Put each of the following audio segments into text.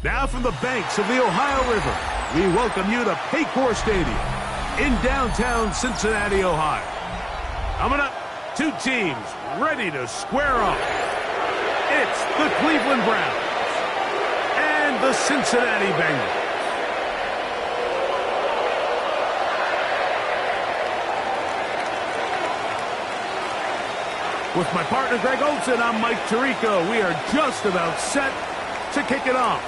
Now from the banks of the Ohio River, we welcome you to Paycor Stadium in downtown Cincinnati, Ohio. Coming up, two teams ready to square off. It's the Cleveland Browns and the Cincinnati Bengals. With my partner Greg Olson, I'm Mike Tirico. We are just about set to kick it off.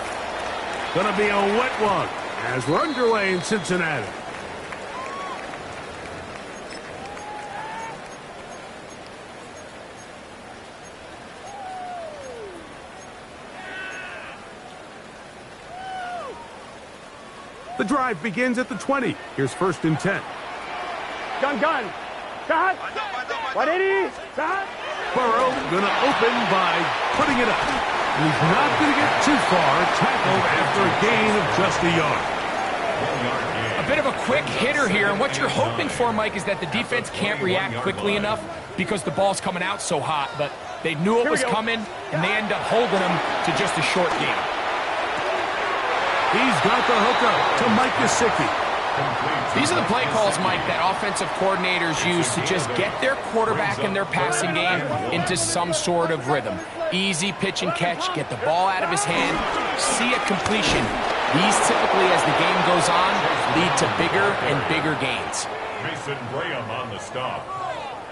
Gonna be a wet one as we're underway in Cincinnati. The drive begins at the 20. Here's 1st and 10. Gun. Shot. 180. Shot. Burrow gonna open by putting it up. He's not going to get too far, tackled after a gain of just a yard. A bit of a quick hitter here, and what you're hoping for, Mike, is that the defense can't react quickly enough because the ball's coming out so hot, but they knew it was coming, and they end up holding them to just a short gain. He's got the hookup to Mike Gesicki. These are the play calls, Mike, that offensive coordinators use to just get their quarterback and their passing game into some sort of rhythm. Easy pitch and catch, get the ball out of his hand, see a completion. These typically, as the game goes on, lead to bigger and bigger gains. Mason Graham on the stop.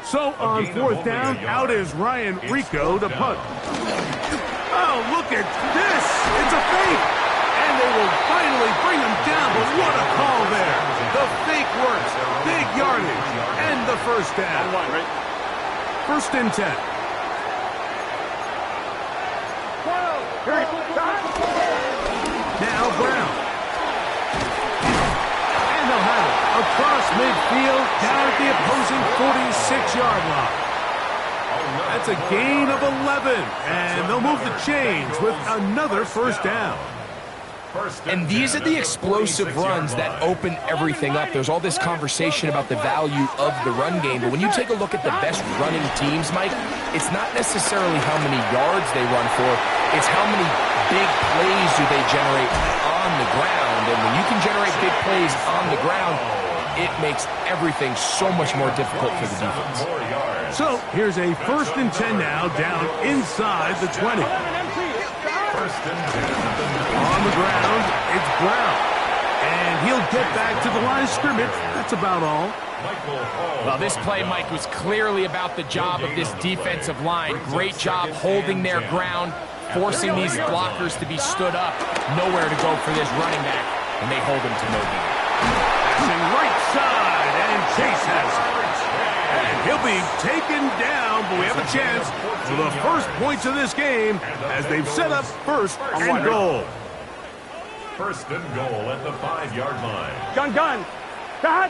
So on 4th down, out is Ryan Rico to punt. Oh, look at this! It's a fake! And they will finally bring him down, but what a call there! The fake works, big yardage, and the 1st down. 1st and 10. Now Brown. And they'll have it across midfield, down at the opposing 46-yard line. That's a gain of 11, and they'll move the chains with another 1st down. And these are the explosive runs that open everything up. There's all this conversation about the value of the run game, but when you take a look at the best running teams, Mike, it's not necessarily how many yards they run for, it's how many big plays do they generate on the ground. And when you can generate big plays on the ground, it makes everything so much more difficult for the defense. So here's a 1st and 10 now, down inside the 20. 1st and 10. On the ground, it's Brown. And he'll get back to the line of scrimmage. That's about all. Well, this play, Mike, was clearly about the job of this defensive line. Great job holding their ground, forcing these blockers to be stood up. Nowhere to go for this running back, and they hold him to no gain. Passing right side, and Chase has it. And he'll be taken down, but we have a chance for the first points of this game as they've set up 1st and goal. 1st and goal at the 5-yard line. Gun. Shot.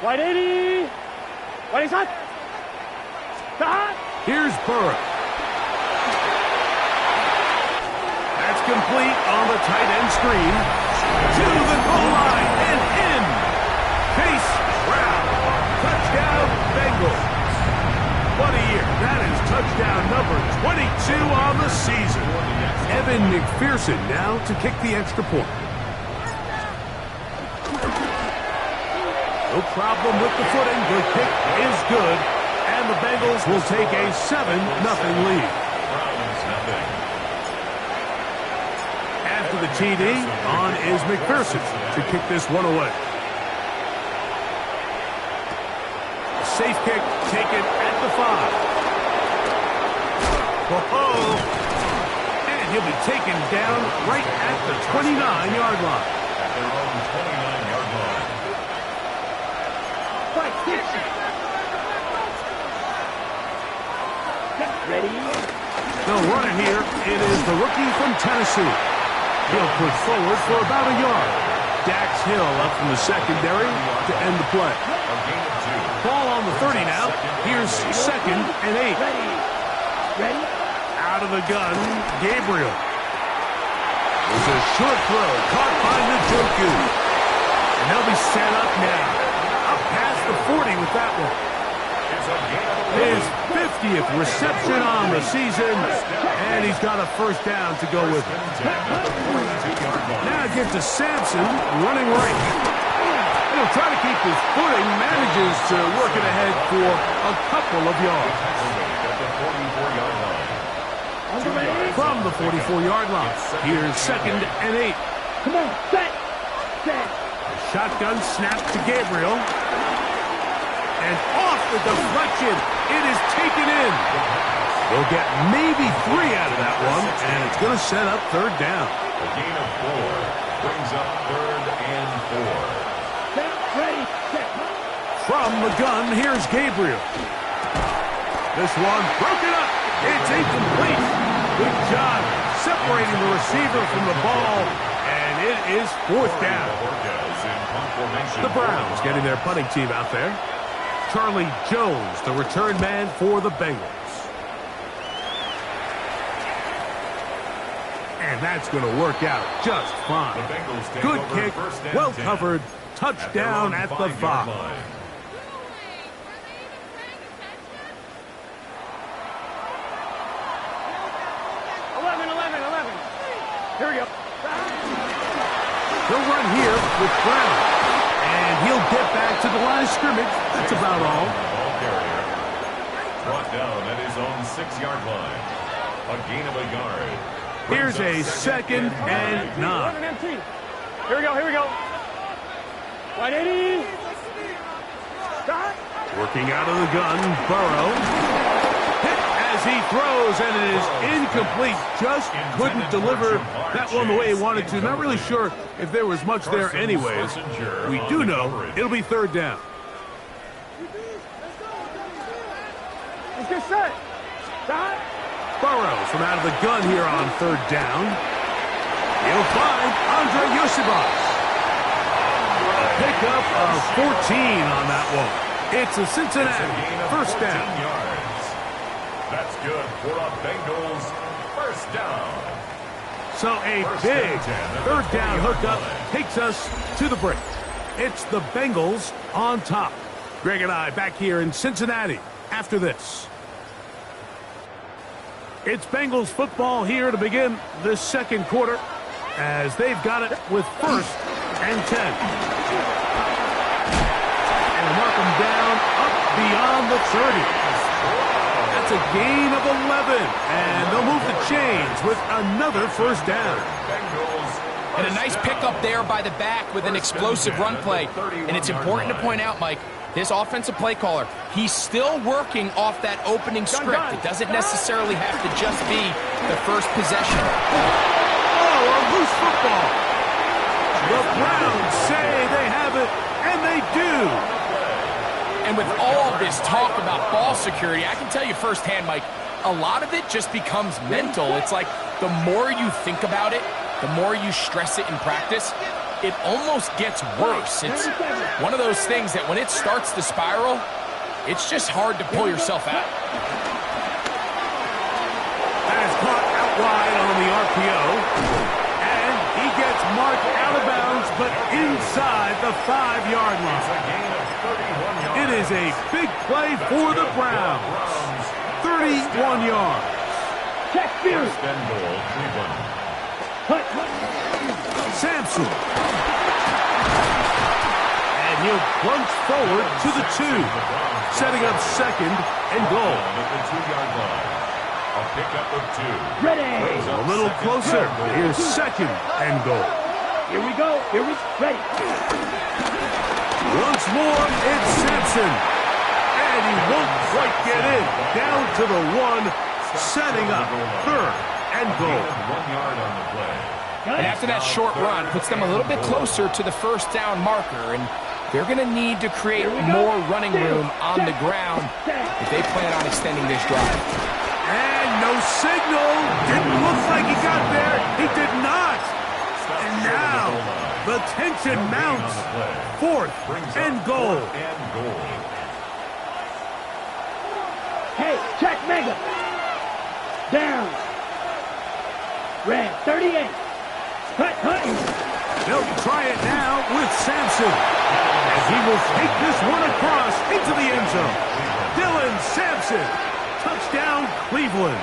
180. 180 shot. Shot. Here's Burrow. That's complete on the tight end screen. To the goal line and in. Chase Brown. Touchdown, Bengals. What a year. That is touchdown number 22 on the season. Evan McPherson now to kick the extra point. No problem with the footing. The kick is good. And the Bengals will take a 7-0 lead. After the TD, on is McPherson to kick this one away. Safe kick taken at the 5. Whoa! And he'll be taken down right at the 29-yard line. At their own 29-yard line. Ready? They'll run it here. It is the rookie from Tennessee. He'll push forward for about a yard. Dax Hill up from the secondary to end the play. Ball on the 30 now. Here's 2nd and 8. Ready? Out of the gun, Gabriel. There's a short throw caught by Njoku. And they'll be set up now. Up past the 40 with that one. His 50th reception on the season, and he's got a first down to go with it. Now it gets to Sampson running right. He'll try to keep his footing, manages to work it ahead for a couple of yards. From the 44-yard line, here's 2nd and 8. Come on, set. Shotgun snap to Gabriel. And off the deflection, it is taken in. They'll get maybe 3 out of that one, and it's going to set up 3rd down. A gain of 4 brings up 3rd and 4. Set, ready, set. From the gun, here's Gabriel. This one broken up. It's incomplete. Good job separating the receiver from the ball, and it is 4th down. The Browns getting their punting team out there. Charlie Jones, the return man for the Bengals. And that's going to work out just fine. Good kick, well covered, touchdown at the 5. 11. Here we go. He'll run here with Brown. And he'll get back to the line of scrimmage. That's about all. Ball carrier brought down at his own 6-yard line. A gain of a yard. Here's a 2nd and 9. Here we go. 180. Stop. Working out of the gun, Burrow. Hit as he throws, and it is incomplete. Just couldn't deliver that one the way he wanted to. Not really sure if there was much there anyways. We do know it'll be 3rd down. Let's get set. Stop. Burrow from out of the gun here on 3rd down. He'll find Andre Yosibas. A pickup of 14 on that one. It's a Cincinnati 1st down. That's good for a Bengals 1st down. So a big 3rd down hookup takes us to the break. It's the Bengals on top. Greg and I back here in Cincinnati after this. It's Bengals football here to begin this 2nd quarter as they've got it with 1st and 10. And mark them down up beyond the 30. That's a gain of 11, and they'll move the chains with another 1st down. And a nice pickup there by the back with an explosive run play. And it's important to point out, Mike, this offensive play caller, he's still working off that opening script. It doesn't necessarily have to just be the first possession. Oh, a loose football. The Browns say they have it, and they do. And with all this talk about ball security, I can tell you firsthand, Mike, a lot of it just becomes mental. It's like the more you think about it, the more you stress it in practice, it almost gets worse. It's one of those things that when it starts to spiral, it's just hard to pull yourself out. That is caught out wide on the RPO. And he gets marked out of bounds, but inside the 5-yard line. It is a big play for the Browns. 31 yards. Check field. 1st and goal, Cleveland. Sampson. And he'll plunge forward to the 2. Setting up 2nd and goal. At the 2-yard line. A pickup of 2. Ready. A little closer. Here's 2nd and goal. Here we go. Ready. Once more, it's Sampson. And he won't quite get in. Down to the 1. Setting up 3rd and goal. 1 yard on the play. And after that short run, puts them a little bit closer to the 1st down marker. And they're going to need to create more running room on the ground if they plan on extending this drive. And no signal. Didn't look like he got there. He did not. And now the tension mounts. 4th and goal. Hey, check mega. Down. Red, 38. Hut. They'll try it now with Sampson. And he will take this one across into the end zone. Dylan Sampson. Touchdown, Cleveland.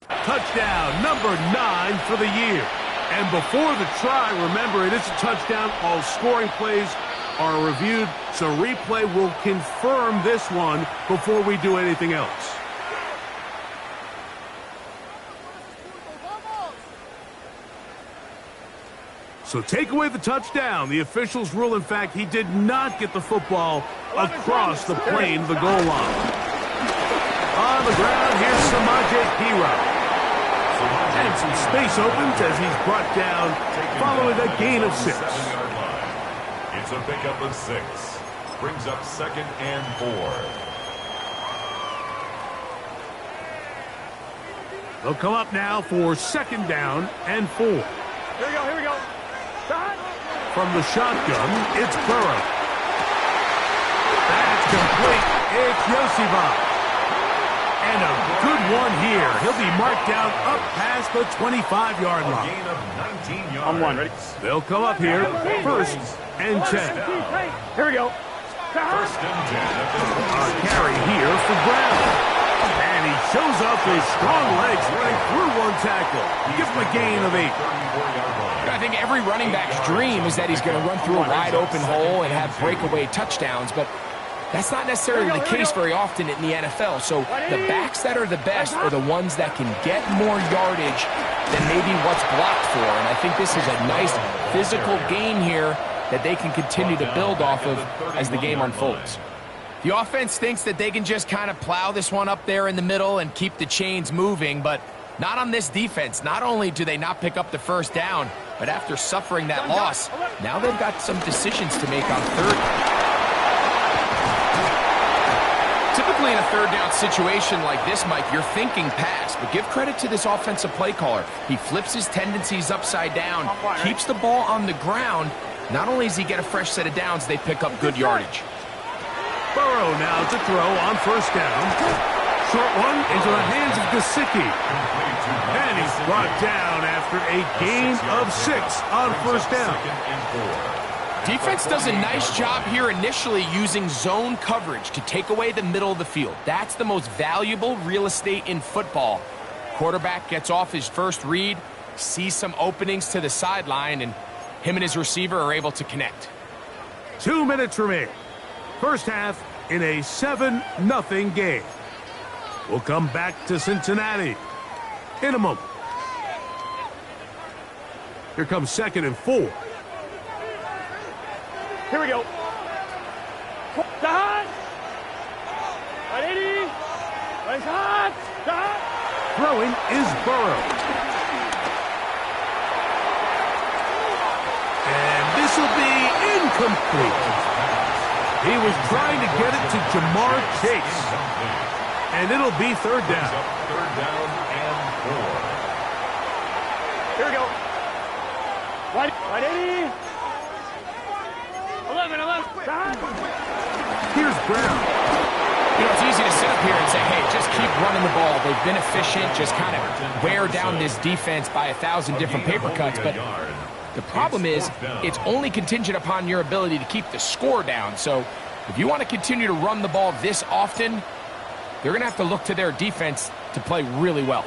Touchdown number 9 for the year. And before the try, remember, it is a touchdown. All scoring plays are reviewed, so replay will confirm this one before we do anything else. So take away the touchdown. The officials rule, in fact, he did not get the football across the plane, the goal line. On the ground, here's Samaje Perine. And some space opens as he's brought down following a gain of 6. It's a pickup of 6. Brings up 2nd and 4. They'll come up now for 2nd down and 4. Here we go. Start. From the shotgun, it's Burrow. That's complete. It's Yoseva. And a good one here. He'll be marked down up past the 25-yard line. Gain of 19 yards. I'm 1. Ready? They'll come up here 1st and 10. Here we go. 1st and 10. A carry here for Brown. And he shows off his strong legs running through one tackle. Give him a gain of 8. I think every running back's dream is that he's going to run through a wide open hole and have breakaway touchdowns, but that's not necessarily the case very often in the NFL. So the backs that are the best are the ones that can get more yardage than maybe what's blocked for. And I think this is a nice physical gain here that they can continue to build off of as the game unfolds. The offense thinks that they can just kind of plow this one up there in the middle and keep the chains moving, but not on this defense. Not only do they not pick up the 1st down, but after suffering that loss, now they've got some decisions to make on 3rd. Typically in a 3rd down situation like this, Mike, you're thinking pass, but give credit to this offensive play caller. He flips his tendencies upside down, keeps the ball on the ground. Not only does he get a fresh set of downs, they pick up good yardage. Burrow now to throw on 1st down. Short one into the hands of Gesicki. And he's brought down after a gain of 6 on 1st down. Defense does a nice job here initially using zone coverage to take away the middle of the field. That's the most valuable real estate in football. Quarterback gets off his first read, sees some openings to the sideline, and him and his receiver are able to connect. 2 minutes remain. 1st half in a 7-0 game. We'll come back to Cincinnati in a moment. Here comes 2nd and 4. Here we go. Start. 180. Start. Throwing is Burrow. And this will be incomplete. He was trying to get it to Jamar Chase. And it'll be 3rd down. 3rd down and 4. Here we go. 180. 11. Here's Brown. You know, it's easy to sit up here and say, hey, just keep running the ball. They've been efficient, just kind of wear down this defense by 1,000 different paper cuts. But the problem is it's only contingent upon your ability to keep the score down. So if you want to continue to run the ball this often, they're going to have to look to their defense to play really well.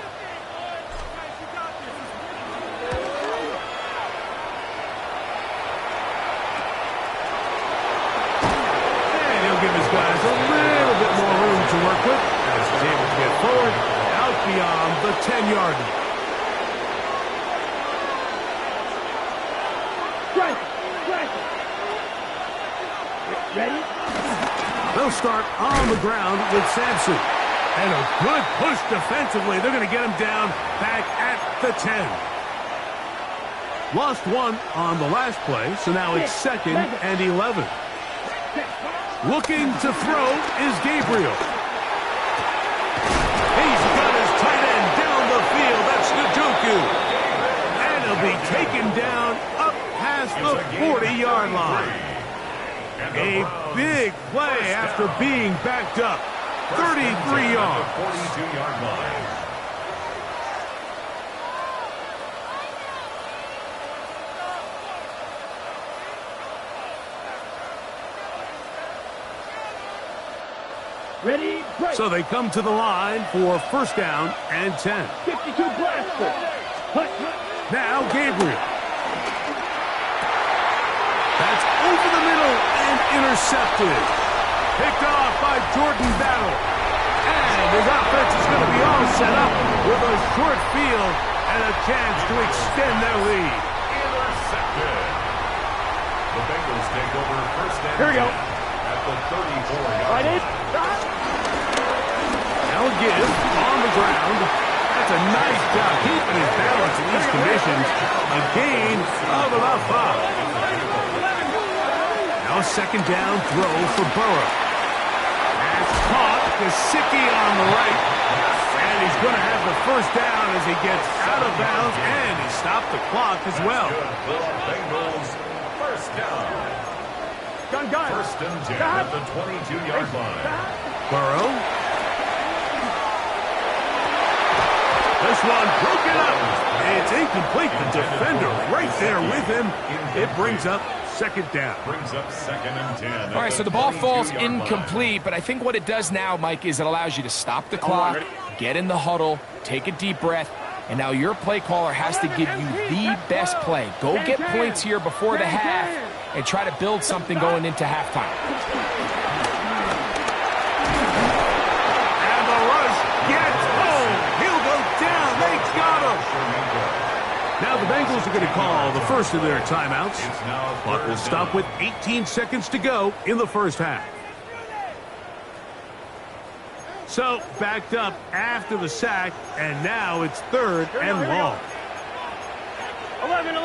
Give his guys a little bit more room to work with as he's able to get forward out beyond the 10-yard line. Ready? They'll start on the ground with Sampson. And a good push defensively. They're going to get him down back at the 10. Lost one on the last play, so now it's 2nd and 11. Looking to throw is Gabriel. He's got his tight end down the field. That's Njoku. And he'll be taken down up past the 40-yard line. A big play after being backed up. 33 yards. 42-yard line. Ready, break. So they come to the line for 1st down and 10. 52 blaster. Now Gabriel. That's over the middle and intercepted. Picked off by Jordan Battle. And his offense is going to be all set up with a short field and a chance to extend their lead. Intercepted. The Bengals take over 1st and Here we go. 10 at the 34-yard Right in. line. Now give on the ground. That's a nice job keeping his balance in these conditions. A gain of about 5. Now 2nd down throw for Burrow. That's caught. Gesicki on the right. And he's going to have the 1st down as he gets out of bounds. And he stopped the clock as well. Good for the Bengals. 1st down. Gun. 1st and 10 at the 22-yard line. Burrow. This one broken up. It's incomplete. The defender right there with him. It brings up 2nd down. Brings up 2nd and 10. All right, so the ball falls incomplete, but I think what it does now, Mike, is it allows you to stop the clock, get in the huddle, take a deep breath, and now your play caller has to give you the best play. Go get points here before the half and try to build something going into halftime. And the rush gets home. He'll go down. They got him. Now the Bengals are going to call the first of their timeouts. Clock will stop with 18 seconds to go in the 1st half. So backed up after the sack, and now it's 3rd and long. 11. 12.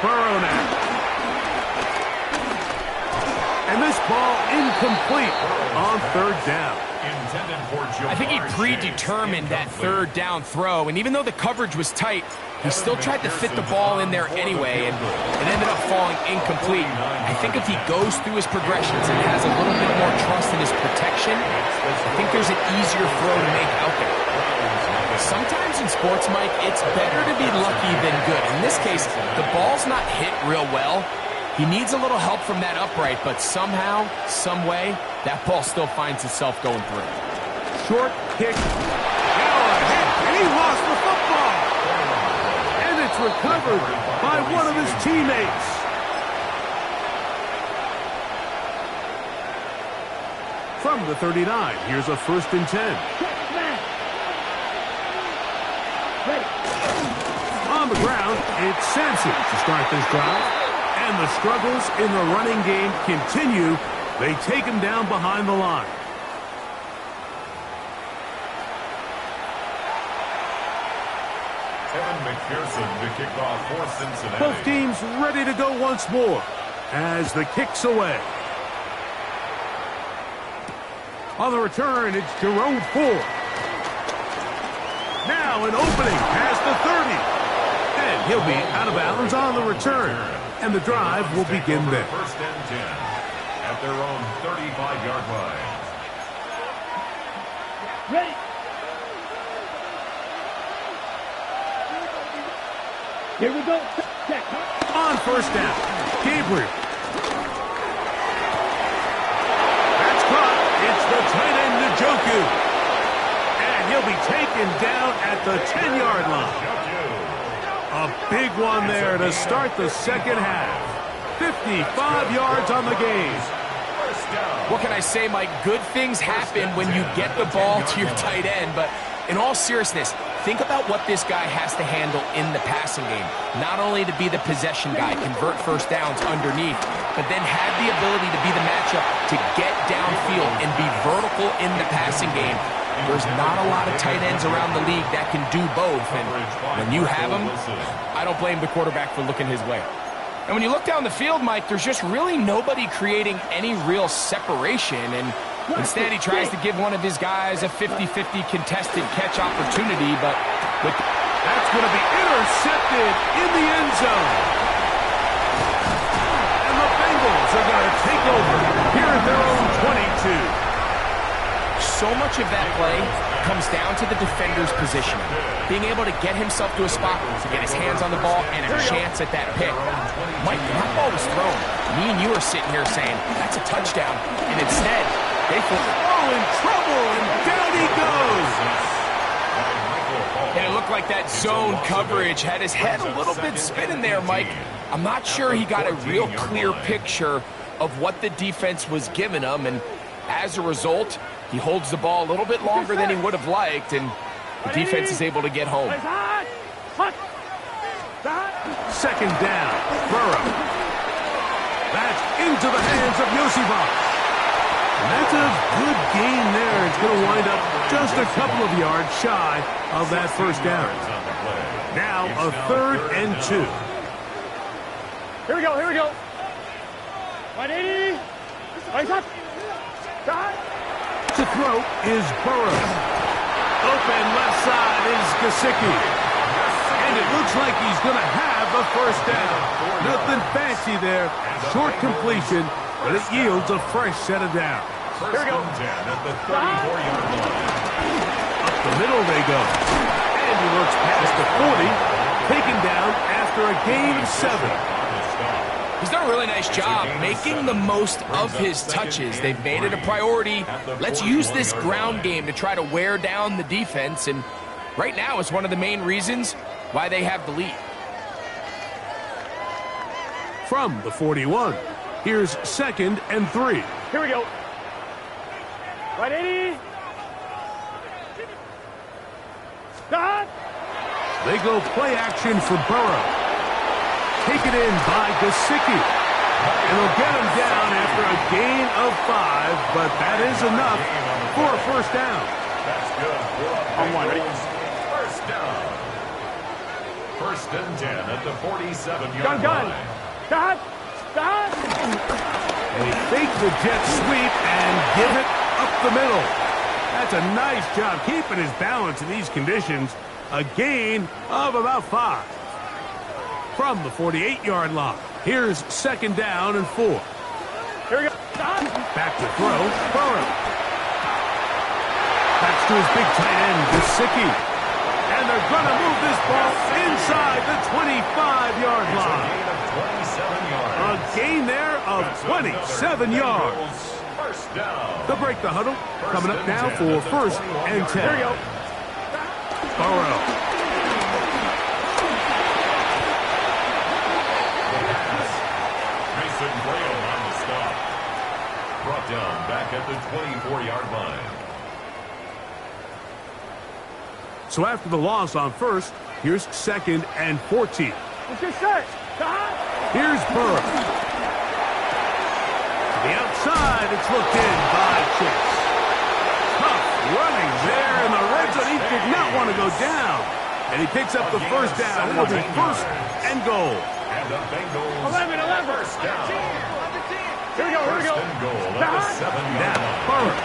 Burrow now. And this ball incomplete on 3rd down. I think he predetermined that 3rd down throw, and even though the coverage was tight, he still tried to fit the ball in there anyway, and it ended up falling incomplete. I think if he goes through his progressions and has a little bit more trust in his protection, I think there's an easier throw to make out there. Sometimes in sports, Mike, it's better to be lucky than good. In this case, the ball's not hit real well. He needs a little help from that upright, but somehow, some way, that ball still finds itself going through. Short kick. Now a hit, and he lost the football. And it's recovered by one of his teammates. From the 39, here's a 1st and 10. On the ground, it's Sampson to start this drive. And the struggles in the running game continue. They take him down behind the line. Evan McPherson to kick off for Cincinnati. Both teams ready to go once more as the kick's away. On the return, it's Jerome Ford. Now an opening past the 30. And he'll be out of bounds on the return. And the drive will begin there. 1st and 10 at their own 35-yard line. Ready. Here we go. Check. On 1st down, Gabriel. That's caught. It's the tight end, Njoku. And he'll be taken down at the 10-yard line. A big one there to start the 2nd half. 55 yards on the game. What can I say, Mike? Good things happen when you get the ball to your tight end, but in all seriousness, think about what this guy has to handle in the passing game. Not only to be the possession guy, convert 1st downs underneath, but then had the ability to be the matchup to get downfield and be vertical in the passing game. There's not a lot of tight ends around the league that can do both, and when you have them, I don't blame the quarterback for looking his way. And when you look down the field, Mike, there's just really nobody creating any real separation, and instead he tries to give one of his guys a 50-50 contested catch opportunity, but with that's going to be intercepted in the end zone. And the Bengals are going to take over here at their own 22. So much of that play comes down to the defender's positioning, being able to get himself to a spot to get his hands on the ball and a chance at that pick. Mike, when that ball was thrown, me and you are sitting here saying, that's a touchdown, and instead, they feel, oh, in trouble, and down he goes. And it looked like that zone coverage had his head a little bit spinning there, Mike. I'm not sure he got a real clear picture of what the defense was giving him, and as a result, he holds the ball a little bit longer than he would have liked, and the defense is able to get home. Second down, Burrow. That's into the hands of Yosivas. And that's a good gain there. It's going to wind up just a couple of yards shy of that first down. Now a 3rd and 2. Here we go, here we go. 180. To throw is Burrow. Open left side is Gesicki. And it looks like he's going to have the first down. Nothing fancy there. Short completion, but it yields a fresh set of downs. Here we go. At the 34-yard line. Up the middle they go. And he looks past the 40. Taken down after a gain of 7. He's done a really nice job making the most of his touches. They've made it a priority. Let's use this ground game to try to wear down the defense, and right now it's one of the main reasons why they have the lead. From the 41, here's 2nd and 3. Here we go. 180. Stop. They go play action for Burrow. Taken in by Gesicki. And they'll get him down after a gain of 5, but that is enough for a first down. That's good. On one, ready? First down. 1st and 10 at the 47-yard line. Stop. Stop. They fake the jet sweep and give it up the middle. That's a nice job keeping his balance in these conditions. A gain of about 5. From the 48-yard line, here's 2nd down and 4. Here we go. Stop. Back to throw, Burrow. That's to his big tight end, Gesicki. And they're going to move this ball inside the 25-yard line. A gain there of 27 yards. First down. They'll break the huddle. Coming up now for 1st and 10. Here we go. Burrow. On the stop. Brought down back at the 24-yard line. So after the loss on 1st, here's 2nd and 14. Let's get set. Stop. Here's Burrow. To the outside, it's looked in by Chase. Tough running there in the red zone. He did not want to go down. And he picks up the first down. It'll be 1st and goal. And the Bengals 11. first down. Here we go, here we go. First and goal at the 7-yard Now, line. Burrow.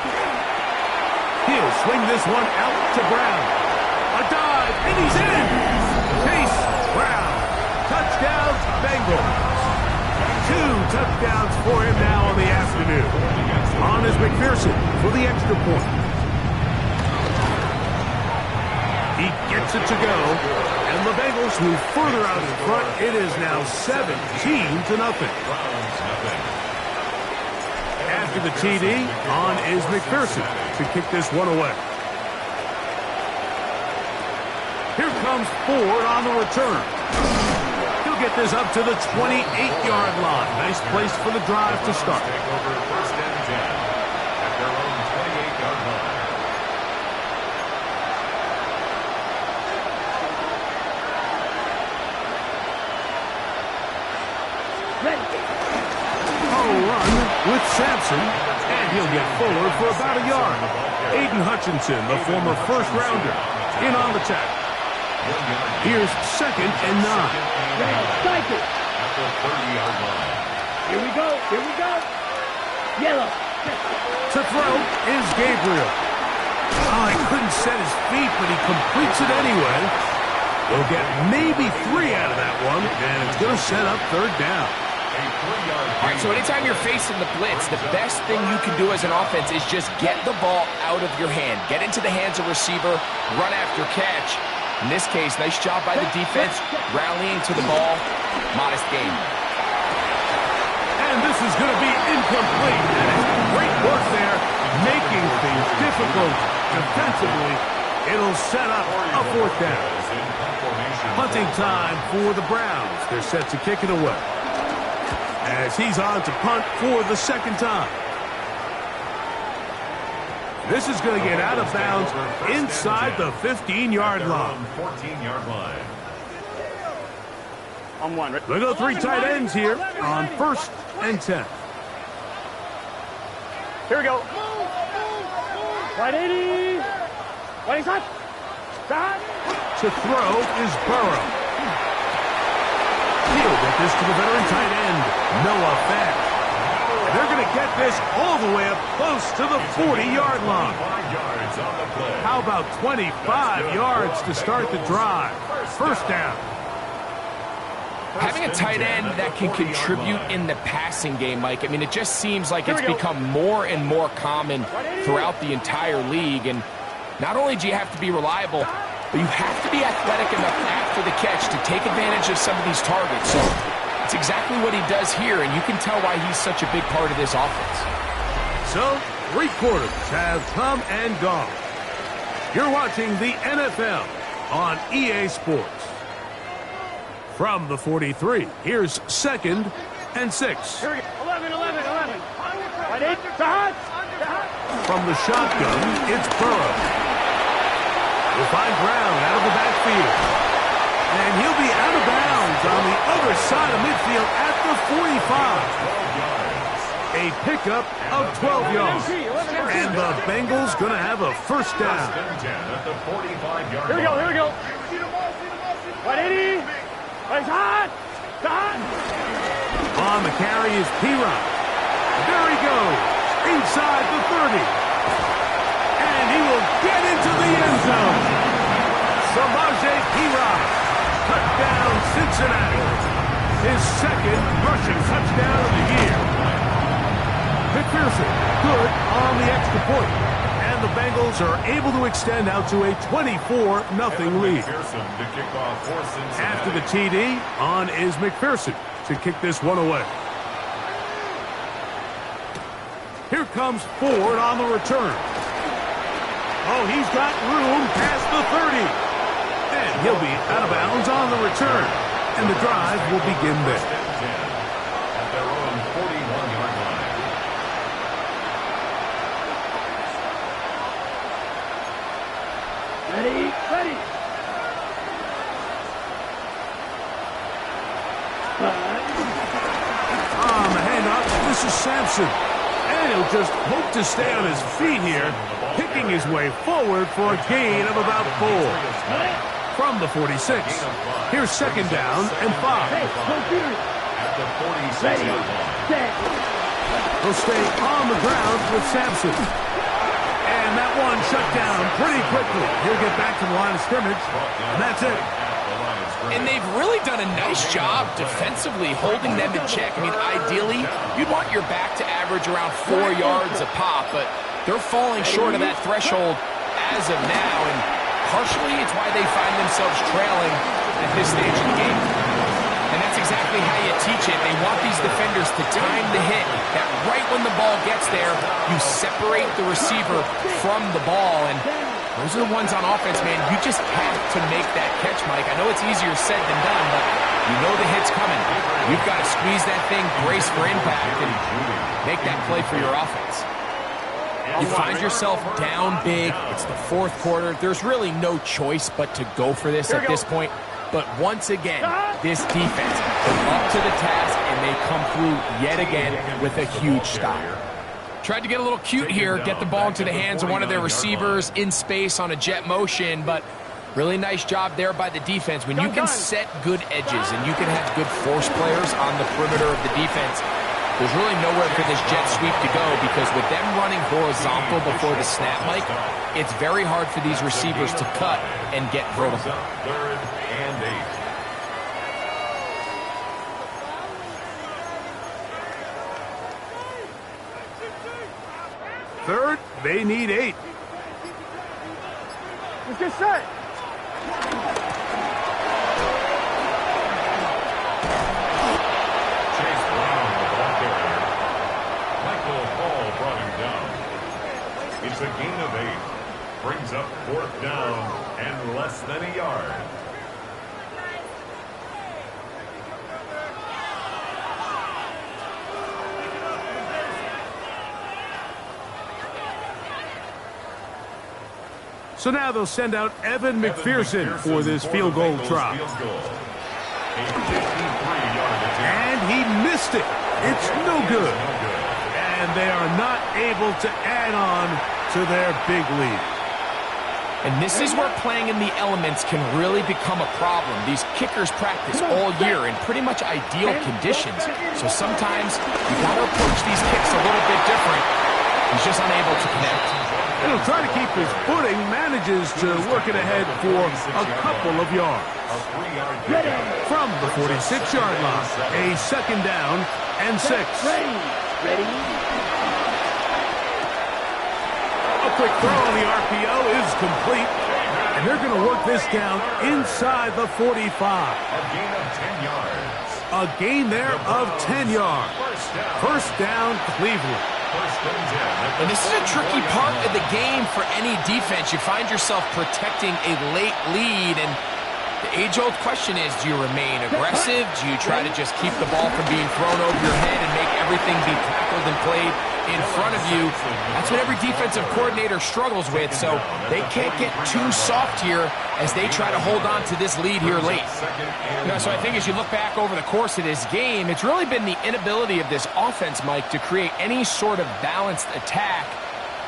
He'll swing this one out to Brown. A dive, and he's in. Chase Brown. Touchdown, Bengals. 2 touchdowns for him now on the afternoon. On is McPherson for the extra point. He gets it to go, and the Bengals move further out in front. It is now 17-0. After the TD, on is McPherson to kick this one away. Here comes Ford on the return. He'll get this up to the 28-yard line. Nice place for the drive to start. Take over 1st and 10 at their own 28-yard line. Wilson, and he'll get forward for about a yard. Aiden Hutchinson, the former first-rounder, in on the tackle. Here's 2nd and 9. Strike it. At the 30-yard line. Here we go. Here we go. Yellow. To throw is Gabriel. Oh, he couldn't set his feet, but he completes it anyway. He'll get maybe 3 out of that one, and it's going to set up 3rd down. All right, so anytime you're facing the blitz, the best thing you can do as an offense is just get the ball out of your hand. Get into the hands of receiver, run after catch. In this case, nice job by the defense, rallying to the ball. Modest gain. And this is going to be incomplete. And it's great work there, making things difficult defensively. It'll set up a 4th down. Punting time for the Browns. They're set to kick it away, as he's on to punt for the 2nd time. This is going to get out of bounds inside the 15-yard line. 14-yard line. On one. We'll go 3 tight ends here on 1st and 10. Here we go. 180. 20 shot. Shot. To throw is Burrow. He'll get this to the veteran tight end, Noah Fant. They're going to get this all the way up close to the 40-yard line. How about 25 yards to start the drive? 1st down. Having a tight end that can contribute in the passing game, Mike, I mean, it just seems like it's become more and more common throughout the entire league. And not only do you have to be reliable, but you have to be athletic enough after the catch to take advantage of some of these targets. So it's exactly what he does here, and you can tell why he's such a big part of this offense. So 3 quarters have come and gone. You're watching the NFL on EA Sports. From the 43, here's 2nd and 6. Here we go. 11. 180. Shot. From the shotgun, it's Burrow. Will find ground out of the backfield. And he'll be out of bounds on the other side of midfield at the 45. A pickup of 12 yards. And the Bengals going to have a 1st down. Here we go. 180. Shot. On the carry is P-Rock. There he goes. Inside the 30. And he will get into the end zone. Samaje P-Rock. Touchdown, Cincinnati. His 2nd rushing touchdown of the year. McPherson, good on the extra point. And the Bengals are able to extend out to a 24-0 lead. After the TD, on is McPherson to kick this one away. Here comes Ford on the return. Oh, he's got room past the 30. And he'll be out of bounds on the return. And the drive will begin there. At their own 41-yard line. Ready. On the handoff, this is Sampson. And he'll just hope to stay on his feet here, picking his way forward for a gain of about 4. From the 46, here's 2nd down and 5. At the 46-yard line. He'll stay on the ground with Sampson. And that one shut down pretty quickly. He'll get back to the line of scrimmage, and that's it. And they've really done a nice job defensively holding them in check. I mean, ideally, you'd want your back to average around 4 yards a pop, but they're falling short of that threshold as of now, and partially it's why they find themselves trailing at this stage of the game. And that's exactly how you teach it. They want these defenders to time the hit, that right when the ball gets there, you separate the receiver from the ball, and those are the ones on offense, man. You just have to make that catch, Mike. I know it's easier said than done, but you know the hit's coming. You've got to squeeze that thing, brace for impact, and make that play for your offense. You find yourself down big. It's the 4th quarter. There's really no choice but to go for this at this point. But once again, this defense is up to the task, and they come through yet again with a huge stop. Tried to get a little cute here, get the ball into the hands of one of their receivers in space on a jet motion, but really nice job there by the defense. When you can set good edges and you can have good force players on the perimeter of the defense, there's really nowhere for this jet sweep to go, because with them running horizontal before the snap, Mike, it's very hard for these receivers to cut and get vertical. 3rd and 8. Third, they need 8. Let's get set. Chase Brown, the ball carrier. Michael Hall brought him down. It's a gain of 8. Brings up 4th down and less than a yard. So now they'll send out Evan McPherson for this field goal try. And he missed it. It's no good. And they are not able to add on to their big lead. And this is where playing in the elements can really become a problem. These kickers practice all year in pretty much ideal conditions. So sometimes you got to approach these kicks a little bit different. He's just unable to connect. And he'll try to keep his footing, manages to work it ahead for a couple of yards. From the 46-yard line, a 2nd down and 6. Ready. A quick throw on the RPO is complete. And they're going to work this down inside the 45. A gain of 10 yards. A gain there of 10 yards. First down, Cleveland. And this is a tricky part of the game for any defense. You find yourself protecting a late lead, and the age-old question is, do you remain aggressive? Do you try to just keep the ball from being thrown over your head and make everything be tackled and played in front of you? That's what every defensive coordinator struggles with, so they can't get too soft here as they try to hold on to this lead here late. So I think as you look back over the course of this game, it's really been the inability of this offense, Mike, to create any sort of balanced attack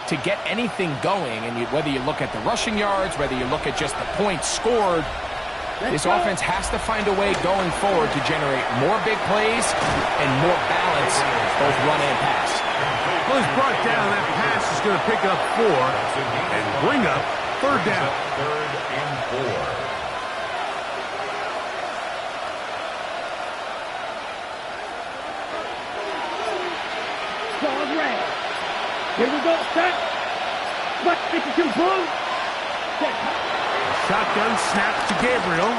to get anything going. And whether you look at the rushing yards, whether you look at just the points scored, this offense has to find a way going forward to generate more big plays and more balance, both run and pass. Well, he's brought down. That pass is going to pick up 4 and bring up 3rd down. 3rd and 4. Here we go, set. What, 52 blue? Shotgun snap to Gabriel.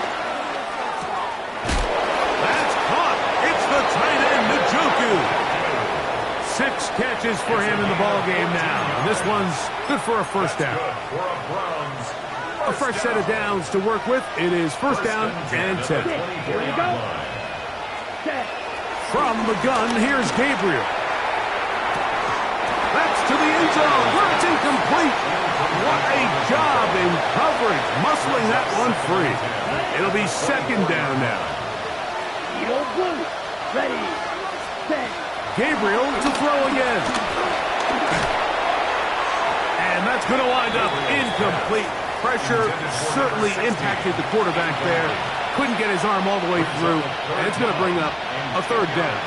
That's caught. It's the tight end, Njoku. 6 catches for him in the ball game now. And this one's good for a first down. A fresh set of downs to work with. It is first down and 10. Here we go. Set. From the gun, here's Gabriel. That's to the end zone, where it's incomplete. What a job in coverage, muscling that one free. It'll be 2nd down now. Eagle blue. Ready. Set. Gabriel to throw again. And that's going to wind up incomplete. Pressure certainly impacted the quarterback there. Couldn't get his arm all the way through. And it's going to bring up a 3rd down.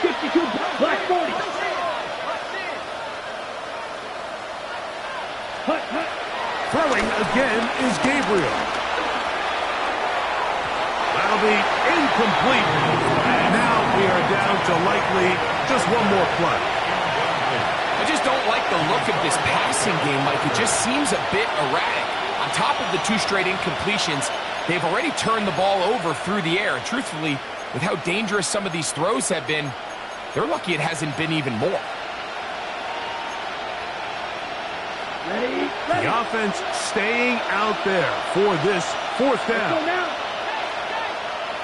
52 black 40. Hut. Throwing again is Gabriel. That'll be incomplete. And now we are down to likely just one more play. I just don't like the look of this passing game, Mike. It just seems a bit erratic. On top of the 2 straight incompletions, they've already turned the ball over through the air. And truthfully, with how dangerous some of these throws have been, they're lucky it hasn't been even more. Ready. The offense staying out there for this 4th down.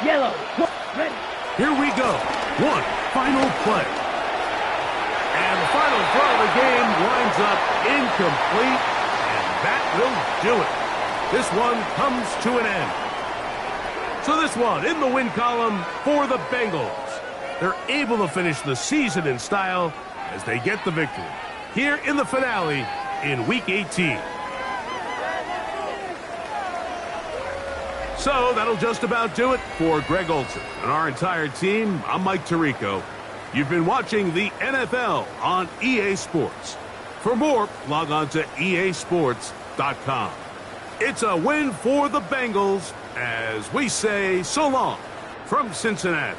Yellow. Ready. Here we go. One final play. And the final throw of the game winds up incomplete. And that will do it. This one comes to an end. So this one in the win column for the Bengals. they're able to finish the season in style as they get the victory here in the finale in Week 18. So that'll just about do it for Greg Olsen and our entire team. I'm Mike Tirico. You've been watching the NFL on EA Sports. For more, log on to easports.com. It's a win for the Bengals as we say so long from Cincinnati.